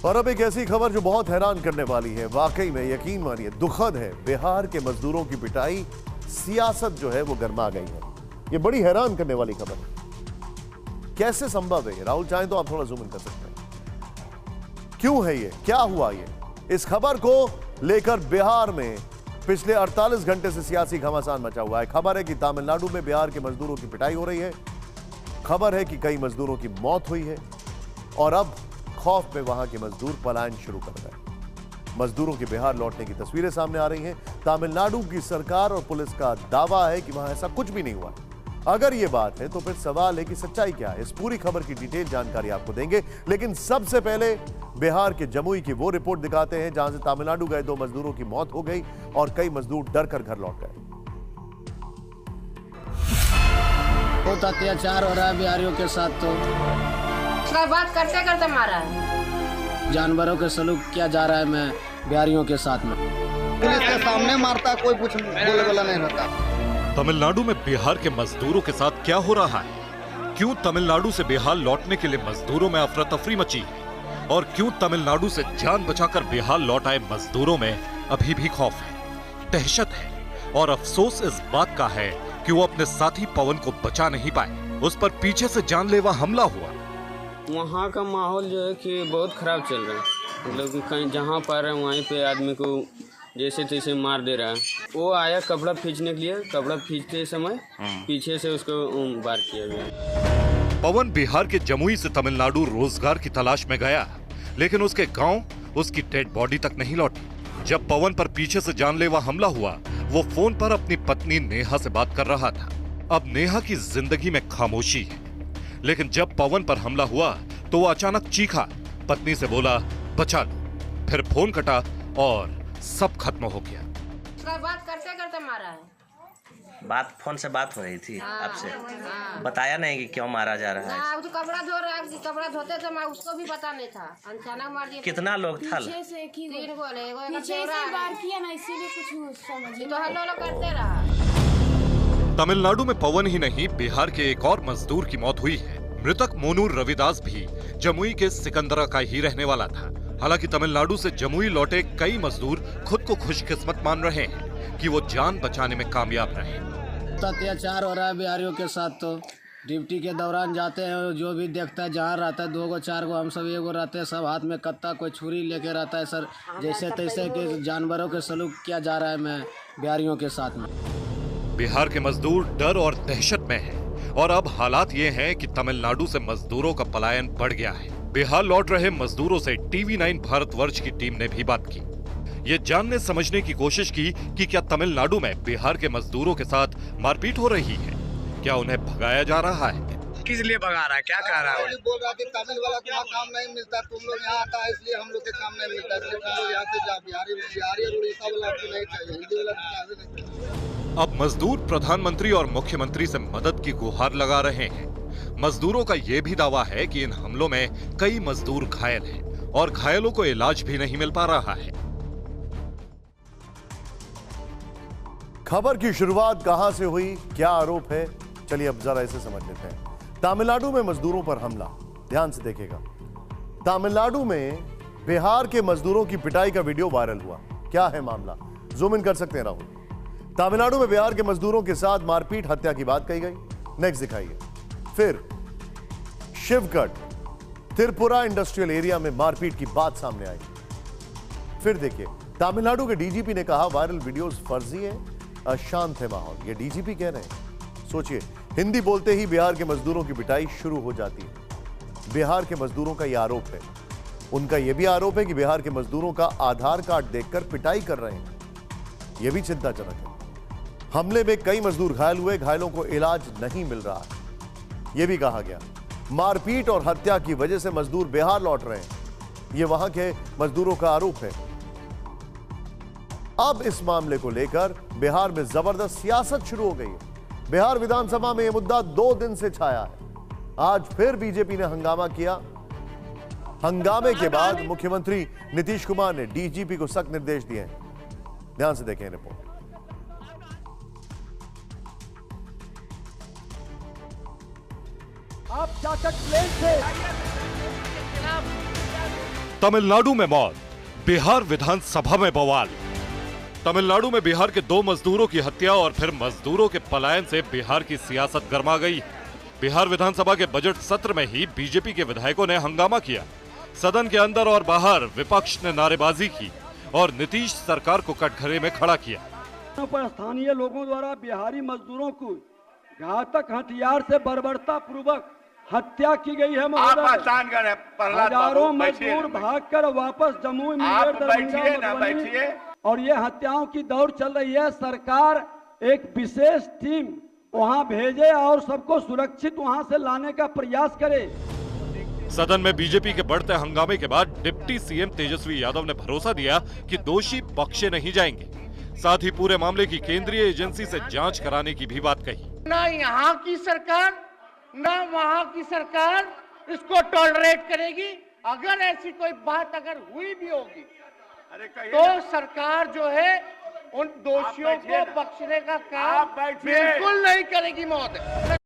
और अब एक ऐसी खबर जो बहुत हैरान करने वाली है, वाकई में यकीन मानिए दुखद है। बिहार के मजदूरों की पिटाई, सियासत जो है वो गर्मा गई है। ये बड़ी हैरान करने वाली खबर है। कैसे संभव है? राहुल चाहें तो आप थोड़ा जूम इन कर सकते हैं। क्यों है ये? क्या हुआ ये? इस खबर को लेकर बिहार में पिछले 48 घंटे से सियासी घमासान मचा हुआ है। खबर है कि तमिलनाडु में बिहार के मजदूरों की पिटाई हो रही है। खबर है कि कई मजदूरों की मौत हुई है और अब खौफ में वहां के मजदूर पलायन शुरू कर गए। मजदूरों के बिहार लौटने की तस्वीरें सामने आ रही हैं। तमिलनाडु की सरकार और पुलिस का दावा है कि वहां ऐसा कुछ भी नहीं हुआ। अगर ये बात है तो फिर सवाल है कि सच्चाई क्या है। इस पूरी खबर की डिटेल जानकारी आपको देंगे, लेकिन सबसे पहले बिहार के जमुई की वो रिपोर्ट दिखाते हैं जहां से तमिलनाडु गए 2 मजदूरों की मौत हो गई और कई मजदूर डर कर घर लौट गए। बहुत अत्याचार हो रहा है बिहारियों के साथ। तो उसका बात करते करते मारा है। जानवरों के सलूक किया जा रहा है मैं बिहारियों के साथ में। पुलिस के सामने मारता, कोई कुछ बोलने वाला नहीं रहता। तमिलनाडु में बिहार के मजदूरों के साथ क्या हो रहा है? क्यों तमिलनाडु से बिहार लौटने के लिए मजदूरों में अफरा तफरी मची है? और क्यों तमिलनाडु से जान बचाकर बिहार लौट आए मजदूरों में अभी भी खौफ है, दहशत है और अफसोस इस बात का है कि वो अपने साथी पवन को बचा नहीं पाए। उस पर पीछे से जानलेवा हमला हुआ। वहाँ का माहौल जो है कि बहुत खराब चल रहा है। मतलब कहीं जहाँ पर है वहीं पे आदमी को जैसे तैसे मार दे रहा है। वो आया कपड़ा खींचने के लिए, कपड़ा खींचते समय पीछे से उसको वार किया गया। पवन बिहार के जमुई से तमिलनाडु रोजगार की तलाश में गया, लेकिन उसके गांव उसकी डेड बॉडी तक नहीं लौटी। जब पवन पर पीछे से जानलेवा हमला हुआ, वो फोन पर अपनी पत्नी नेहा से बात कर रहा था। अब नेहा की जिंदगी में खामोशी है, लेकिन जब पवन पर हमला हुआ तो वो अचानक चीखा, पत्नी से बोला बचा लो। फिर फोन कटा और सब खत्म हो गया। उसका बात करते करते मारा है। बात फोन से बात हो रही थी आपसे? बताया नहीं कि क्यों मारा जा रहा है? तो कपड़ा धो रहा है, कपड़ा धोते थे, मैं उसको भी पता नहीं था। अचानक मार दिया। कितना लोग था? 3 गोले, पीछे से वार किया ना, इसीलिए कुछ समझ तो हल्लो करते रहा। तमिलनाडु में पवन ही नहीं, बिहार के एक और मजदूर की मौत हुई है। मृतक मोनू रविदास भी जमुई के सिकंदरा का ही रहने वाला था। हालांकि तमिलनाडु से जमुई लौटे कई मजदूर खुद को खुशकिस्मत मान रहे हैं कि वो जान बचाने में कामयाब रहे। अत्याचार हो रहा है बिहारियों के साथ। तो ड्यूटी के दौरान जाते हैं, जो भी देखता है जहाँ रहता है 2 गो 4 गो, हम सब 1 गो रहते हैं, सब हाथ में कत्ता, कोई छुरी लेके रहता है सर। जैसे तैसे के जानवरों के सलूक किया जा रहा है मैं बिहारियों के साथ में। बिहार के मजदूर डर और दहशत में हैं और अब हालात ये हैं कि तमिलनाडु से मजदूरों का पलायन बढ़ गया है। बिहार लौट रहे मजदूरों से TV9 भारतवर्ष की टीम ने भी बात की। ये जानने समझने की कोशिश की कि क्या तमिलनाडु में बिहार के मजदूरों के साथ मारपीट हो रही है, क्या उन्हें भगाया जा रहा है। किस लिए भगा रहा है, क्या कह रहा है? बोल रहा है कि तमिल वाला को काम नहीं मिलता, तुम लोग यहाँ आता है इसलिए हम लोग के काम नहीं मिलता, इसलिए तुम लोग यहाँ से जा। बिहारी और उड़ीसा वाला नहीं चाहिए, हिंदी वाला नहीं चाहिए। अब मजदूर प्रधानमंत्री और मुख्यमंत्री से मदद की गुहार लगा रहे हैं। मजदूरों का यह भी दावा है कि इन हमलों में कई मजदूर घायल हैं और घायलों को इलाज भी नहीं मिल पा रहा है। खबर की शुरुआत कहां से हुई, क्या आरोप है, चलिए अब जरा इसे समझ लेते हैं। तमिलनाडु में मजदूरों पर हमला, ध्यान से देखिएगा। तमिलनाडु में बिहार के मजदूरों की पिटाई का वीडियो वायरल हुआ। क्या है मामला? जूम इन कर सकते हैं राहुल। तमिलनाडु में बिहार के मजदूरों के साथ मारपीट, हत्या की बात कही गई। नेक्स्ट दिखाइए। फिर शिवगढ़ त्रिपुरा इंडस्ट्रियल एरिया में मारपीट की बात सामने आई। फिर देखिए, तमिलनाडु के डीजीपी ने कहा वायरल वीडियोस फर्जी है, अशांत है माहौल। ये डीजीपी कह रहे हैं। सोचिए, हिंदी बोलते ही बिहार के मजदूरों की पिटाई शुरू हो जाती है। बिहार के मजदूरों का यह आरोप है। उनका यह भी आरोप है कि बिहार के मजदूरों का आधार कार्ड देखकर पिटाई कर रहे हैं। यह भी चिंताजनक है। हमले में कई मजदूर घायल हुए, घायलों को इलाज नहीं मिल रहा है, यह भी कहा गया। मारपीट और हत्या की वजह से मजदूर बिहार लौट रहे हैं, यह वहां के मजदूरों का आरोप है। अब इस मामले को लेकर बिहार में जबरदस्त सियासत शुरू हो गई है। बिहार विधानसभा में यह मुद्दा 2 दिन से छाया है। आज फिर बीजेपी ने हंगामा किया। हंगामे के बाद मुख्यमंत्री नीतीश कुमार ने डीजीपी को सख्त निर्देश दिए हैं। ध्यान से देखें रिपोर्ट। आप जाकर प्लेन से तमिलनाडु में मौत, बिहार विधानसभा में बवाल। तमिलनाडु में बिहार के 2 मजदूरों की हत्या और फिर मजदूरों के पलायन से बिहार की सियासत गर्मा गई। बिहार विधानसभा के बजट सत्र में ही बीजेपी के विधायकों ने हंगामा किया। सदन के अंदर और बाहर विपक्ष ने नारेबाजी की और नीतीश सरकार को कटघरे में खड़ा किया। पर स्थानीय लोगों द्वारा बिहारी मजदूरों को घातक हथियार से बर्बरता पूर्वक हत्या की गई है। हजारों मजदूर भागकर वापस जम्मू में और ये हत्याओं की दौड़ चल रही है। सरकार एक विशेष टीम वहां भेजे और सबको सुरक्षित वहां से लाने का प्रयास करे। सदन में बीजेपी के बढ़ते हंगामे के बाद डिप्टी सीएम तेजस्वी यादव ने भरोसा दिया कि दोषी बख्शे नहीं जाएंगे। साथ ही पूरे मामले की केंद्रीय एजेंसी से जांच कराने की भी बात कही। ना यहाँ की सरकार ना वहाँ की सरकार इसको टॉलरेट करेगी। अगर ऐसी कोई बात अगर हुई भी होगी तो सरकार जो है उन दोषियों को बख्शने का काम बिल्कुल नहीं करेगी महोदय।